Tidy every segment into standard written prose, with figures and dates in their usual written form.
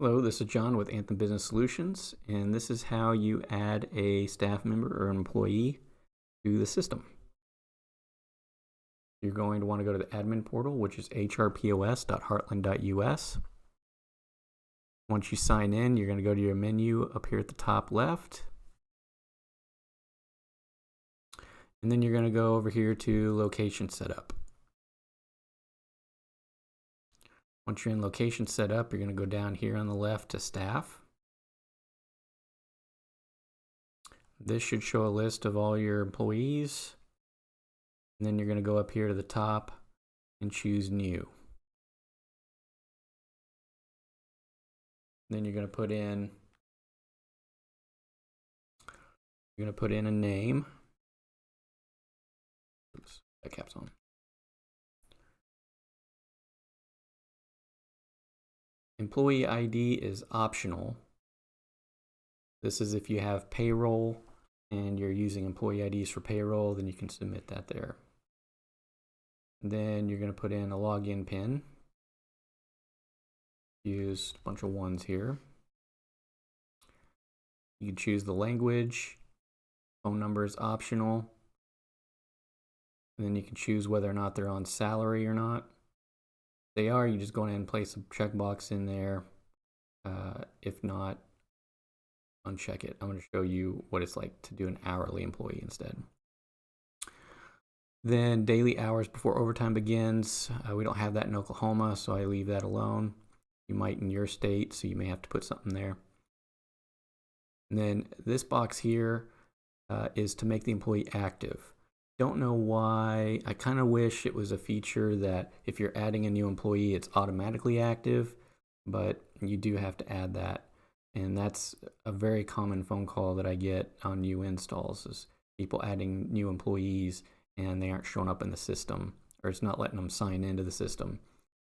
Hello, this is John with Anthem Business Solutions, and this is how you add a staff member or an employee to the system. You're going to want to go to the admin portal, which is hrpos.heartland.us. Once you sign in, you're going to go to your menu up here at the top left. And then you're going to go over here to location setup. Once you're in location setup, you're going to go down here on the left to staff. This should show a list of all your employees. And then you're going to go up here to the top and choose new. Then you're going to put in a name. Oops, that cap's on. Employee ID is optional. This is if you have payroll and you're using employee IDs for payroll, then you can submit that there. And then you're going to put in a login pin. Use a bunch of ones here. You can choose the language. Phone number is optional. And then you can choose whether or not they're on salary or not. If they are, you just go ahead and place a checkbox in there. If not, uncheck it. I'm going to show you what it's like to do an hourly employee instead. Then daily hours before overtime begins. We don't have that in Oklahoma, so I leave that alone. You might in your state, so you may have to put something there. And then this box here is to make the employee active. Don't know why. I kind of wish it was a feature that if you're adding a new employee, it's automatically active, but you do have to add that. And that's a very common phone call that I get on new installs, is people adding new employees and they aren't showing up in the system, or it's not letting them sign into the system.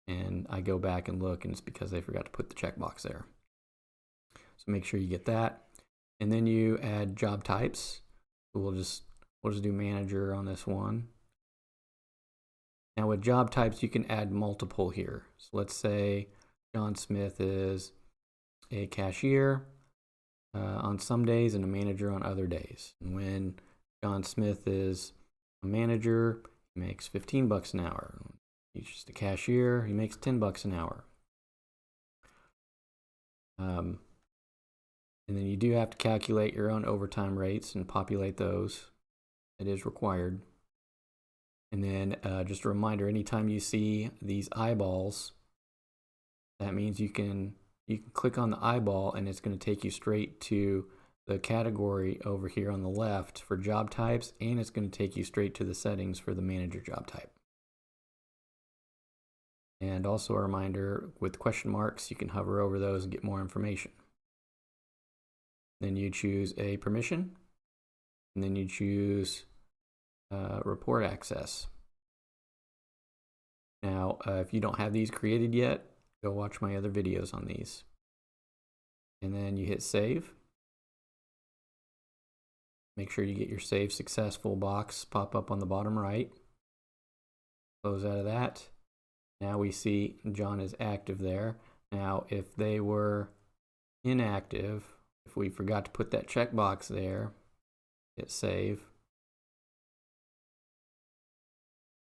And I go back and look, and it's because they forgot to put the checkbox there. So make sure you get that. And then you add job types. So we'll just do manager on this one. Now with job types, you can add multiple here. So let's say John Smith is a cashier on some days and a manager on other days. And when John Smith is a manager, he makes 15 bucks an hour. He's just a cashier, he makes 10 bucks an hour. And then you do have to calculate your own overtime rates and populate those. It is required. And then just a reminder, anytime you see these eyeballs, that means you can click on the eyeball and it's going to take you straight to the category over here on the left for job types, and it's going to take you straight to the settings for the manager job type. And also a reminder, with question marks, you can hover over those and get more information. Then you choose a permission, and then you choose report access. Now, if you don't have these created yet, go watch my other videos on these. And then you hit save. Make sure you get your save successful box pop up on the bottom right. Close out of that. Now we see John is active there. Now, if they were inactive, if we forgot to put that checkbox there, hit save.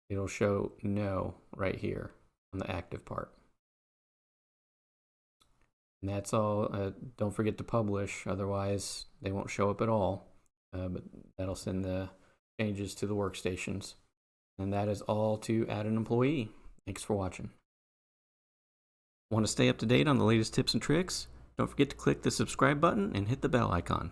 It'll show no right here on the active part. And that's all. Don't forget to publish, otherwise they won't show up at all. But that'll send the changes to the workstations. And that is all to add an employee. Thanks for watching. Want to stay up to date on the latest tips and tricks? Don't forget to click the subscribe button and hit the bell icon.